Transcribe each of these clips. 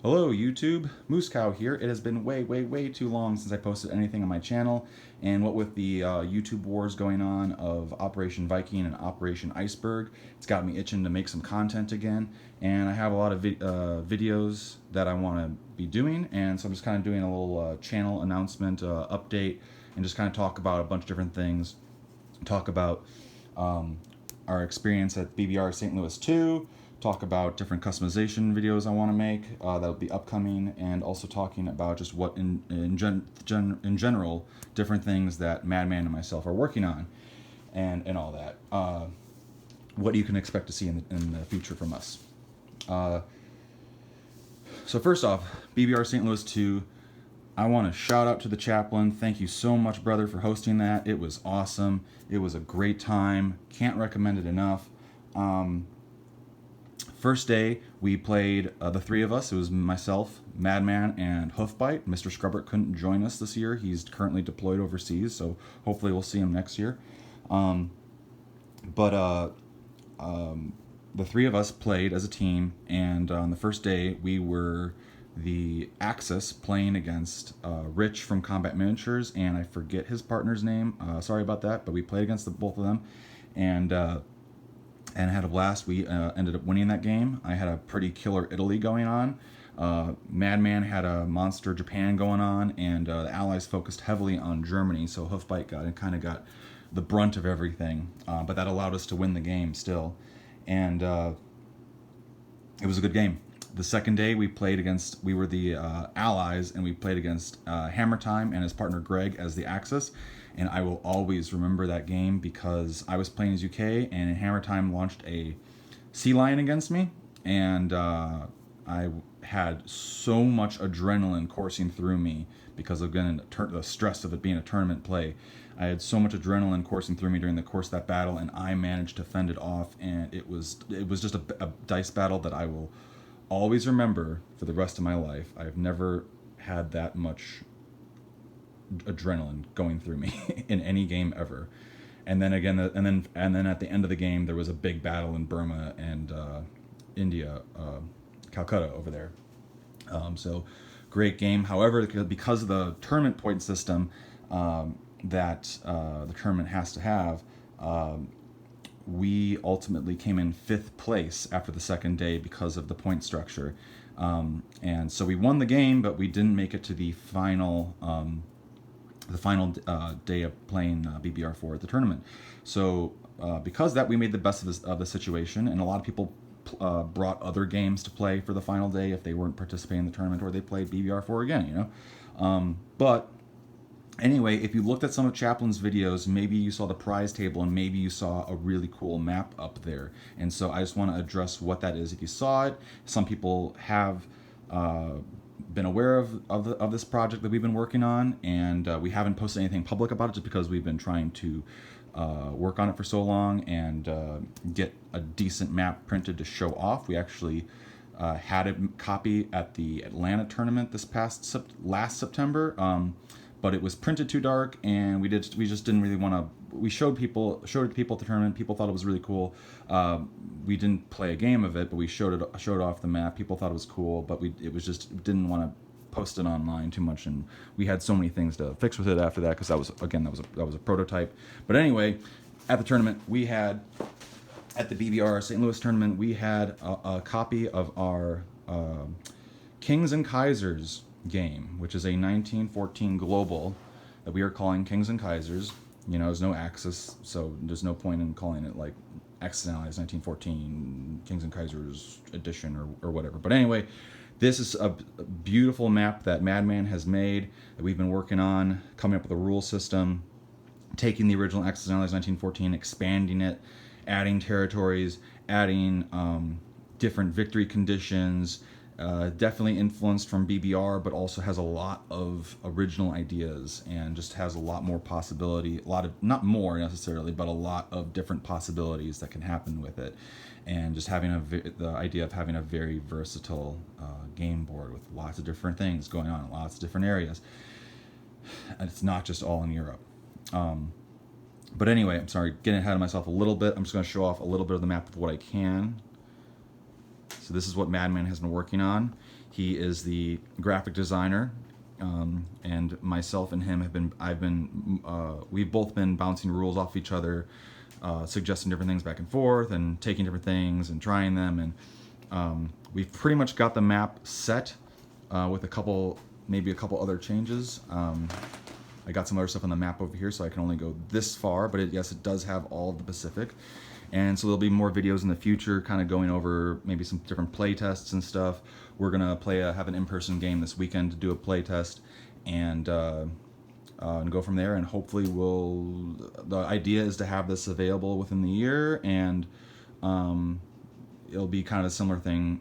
Hello YouTube, Moose Cow here. It has been way too long since I posted anything on my channel, and what with the YouTube wars going on of Operation Viking and Operation Iceberg, it's got me itching to make some content again, and I have a lot of videos that I want to be doing, and so I'm just kind of doing a little channel announcement update, and just kind of talk about a bunch of different things, talk about our experience at BBR St. Louis 2, talk about different customization videos I want to make that'll be upcoming, and also talking about just what in general different things that Madman and myself are working on, and all that. What you can expect to see in the future from us. So first off, BBR St. Louis 2. I want to shout out to the chaplain. Thank you so much, brother, for hosting that. It was awesome. It was a great time. Can't recommend it enough. First day, we played the three of us. It was myself, Madman, and Hoofbite. Mr. Scrubbert couldn't join us this year. He's currently deployed overseas, so hopefully we'll see him next year. The three of us played as a team, and on the first day, we were the Axis playing against Rich from Combat Miniatures, and I forget his partner's name. Sorry about that, but we played against both of them, and had a blast. We ended up winning that game. I had a pretty killer Italy going on. Madman had a monster Japan going on, and the Allies focused heavily on Germany, so Hoofbite got the brunt of everything, but that allowed us to win the game still, and it was a good game. The second day we were the Allies, and we played against Hammer Time and his partner Greg as the Axis, and I will always remember that game because I was playing as UK, and Hammer Time launched a Sea Lion against me, and I had so much adrenaline coursing through me because of the stress of it being a tournament play. I had so much adrenaline coursing through me during the course of that battle, and I managed to fend it off, and it was just a dice battle that I will always remember for the rest of my life. I've never had that much adrenaline going through me in any game ever. And then again, and then at the end of the game, there was a big battle in Burma and India, Calcutta over there. So great game. However, because of the tournament point system that the tournament has to have, we ultimately came in 5th place after the second day because of the point structure. And so we won the game, but we didn't make it to the final day of playing BBR4 at the tournament. So because of that, we made the best of the situation, and a lot of people brought other games to play for the final day if they weren't participating in the tournament, or they played BBR4 again, but anyway, if you looked at some of Chaplin's videos, maybe you saw the prize table, and maybe you saw a really cool map up there. And so I just want to address what that is. If you saw it, some people have been aware of this project that we've been working on, and we haven't posted anything public about it just because we've been trying to work on it for so long and get a decent map printed to show off. We actually had a copy at the Atlanta tournament last September. But it was printed too dark, and we just didn't really want to. We showed it to people at the tournament. People thought it was really cool. We didn't play a game of it, but we showed off the map. People thought it was cool, but we didn't want to post it online too much, and we had so many things to fix with it after that, because that was a prototype. But anyway, at the tournament at the BBR St. Louis tournament, we had a copy of our Kings and Kaisers game, which is a 1914 global that we are calling Kings and Kaisers. There's no Axis, so there's no point in calling it like Axis and Allies 1914 Kings and Kaisers edition or whatever. But anyway, this is a beautiful map that Madman has made, that we've been working on, coming up with a rule system, taking the original Axis and Allies 1914, expanding it, adding territories, adding different victory conditions. Definitely influenced from BBR, but also has a lot of original ideas, and just has a lot more possibility, not more necessarily, but a lot of different possibilities that can happen with it, and just having the idea of having a very versatile game board with lots of different things going on in lots of different areas, and it's not just all in Europe. But anyway, I'm sorry, getting ahead of myself a little bit. I'm just going to show off a little bit of the map of what I can. So this is what Madman has been working on. He is the graphic designer, and myself and him we've both been bouncing rules off each other, suggesting different things back and forth, and taking different things and trying them, and we've pretty much got the map set, with maybe a couple other changes. I got some other stuff on the map over here, so I can only go this far, but yes, it does have all of the Pacific. And so there'll be more videos in the future kind of going over maybe some different play tests and stuff. We're going to have an in-person game this weekend to do a play test, and go from there. And hopefully the idea is to have this available within the year, and it'll be kind of a similar thing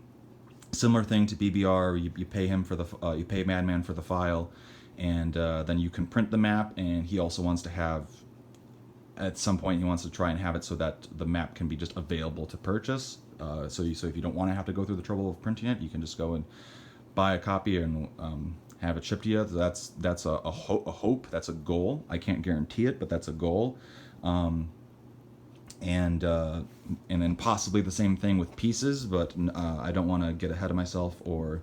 to BBR. You pay him for you pay Madman for the file, and then you can print the map. And he also wants to have, at some point, he wants to try and have it so that the map can be just available to purchase. So if you don't want to have to go through the trouble of printing it, you can just go and buy a copy and have it shipped to you. That's a hope. That's a goal. I can't guarantee it, but that's a goal. And then possibly the same thing with pieces, but I don't want to get ahead of myself, or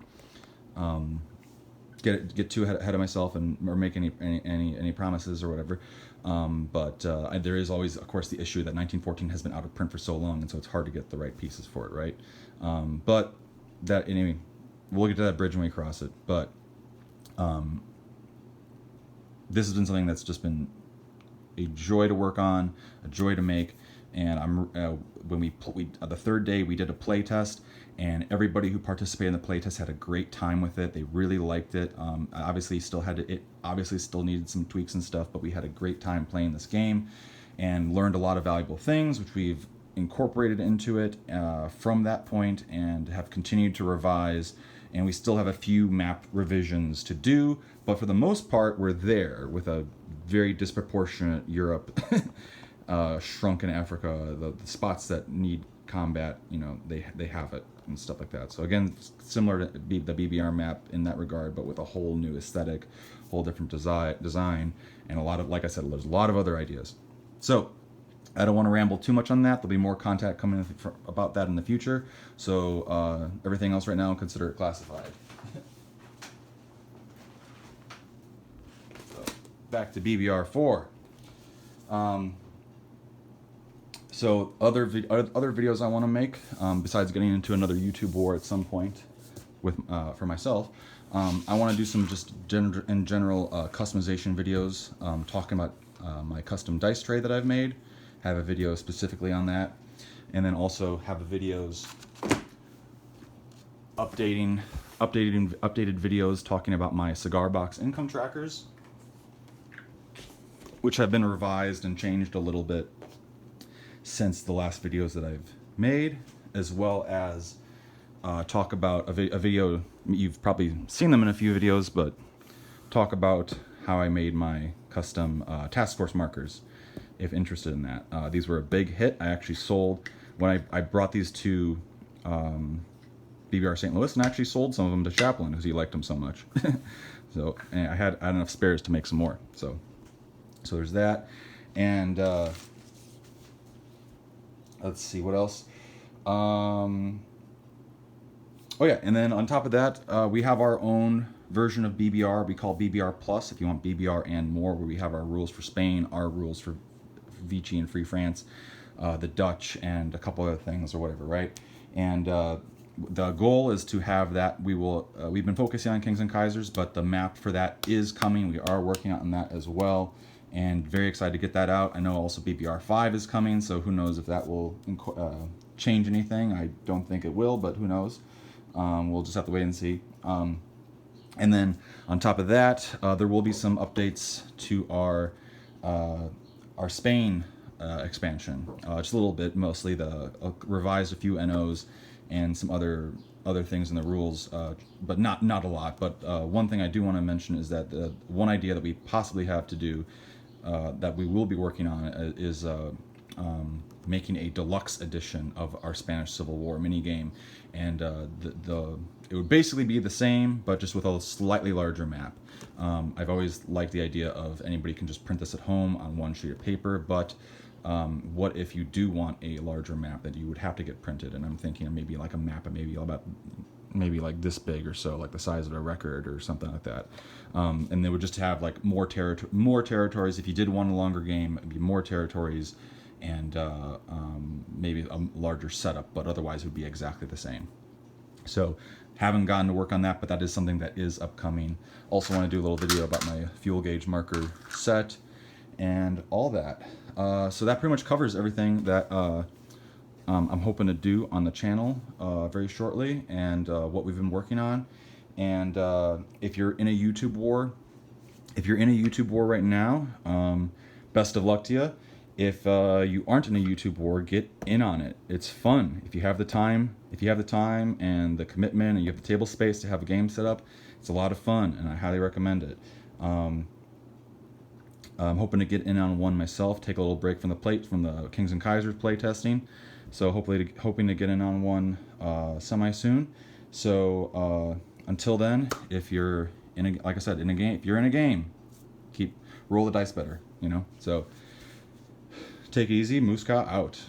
get too ahead of myself or make any promises or whatever. But there is always, of course, the issue that 1914 has been out of print for so long, and so it's hard to get the right pieces for it, right? But that, anyway, we'll get to that bridge when we cross it. But this has been something that's just been a joy to work on, a joy to make. And when the third day we did a play test, and everybody who participated in the play test had a great time with it. They really liked it. Obviously still needed some tweaks and stuff, but we had a great time playing this game, and learned a lot of valuable things, which we've incorporated into it from that point, and have continued to revise. And we still have a few map revisions to do, but for the most part, we're there with a very disproportionate Europe. Shrunken Africa, the spots that need combat, they have it and stuff like that. So again, similar to the BBR map in that regard, but with a whole new aesthetic, whole different design, and a lot of, like I said, there's a lot of other ideas. So I don't want to ramble too much on that. There'll be more content coming about that in the future. So everything else right now, consider it classified. So back to BBR 4. So other videos I want to make, besides getting into another YouTube war at some point for myself, I want to do some just in general customization videos, talking about my custom dice tray that I've made. Have a video specifically on that, and then also have videos updated videos talking about my cigar box income trackers, which have been revised and changed a little bit since the last videos that I've made, as well as talk about a video. You've probably seen them in a few videos, but talk about how I made my custom task force markers, if interested in that. These were a big hit. I actually sold, when I brought these to BBR St. Louis, and actually sold some of them to Chaplin because he liked them so much. So, and I had enough spares to make some more. So there's that. And let's see, what else? Oh yeah, and then on top of that, we have our own version of BBR we call BBR Plus, if you want BBR and more, where we have our rules for Spain, our rules for Vichy and Free France, the Dutch, and a couple other things or whatever, right? And the goal is to have that. We've been focusing on Kings and Kaisers, but the map for that is coming. We are working on that as well, and very excited to get that out. I know also BBR 5 is coming, so who knows if that will change anything. I don't think it will, but who knows. We'll just have to wait and see. And then on top of that, there will be some updates to our Spain expansion. Just a little bit, mostly revised a few NOs and some other things in the rules, but not a lot. But one thing I do want to mention is that one idea that we possibly have to do, that we will be working on, is making a deluxe edition of our Spanish Civil War minigame, and it would basically be the same, but just with a slightly larger map. I've always liked the idea of anybody can just print this at home on one sheet of paper, but what if you do want a larger map that you would have to get printed? And I'm thinking of maybe like a map of maybe like this big or so, like the size of a record or something like that. And they would just have like more territories. If you did want a longer game, it'd be more territories and maybe a larger setup, but otherwise it would be exactly the same. So haven't gotten to work on that, but that is something that is upcoming. Also want to do a little video about my fuel gauge marker set and all that. So that pretty much covers everything that I'm hoping to do on the channel very shortly, and what we've been working on. And if you're in a YouTube war, right now, best of luck to you. If you aren't in a YouTube war, get in on it. It's fun. If you have the time, and the commitment, and you have the table space to have a game set up, it's a lot of fun, and I highly recommend it. I'm hoping to get in on one myself. Take a little break from the Kings and Kaisers play testing. So hoping to get in on one semi soon. So until then, if you're like I said, in a game, if you're in a game, roll the dice better. So take it easy. Mooska out.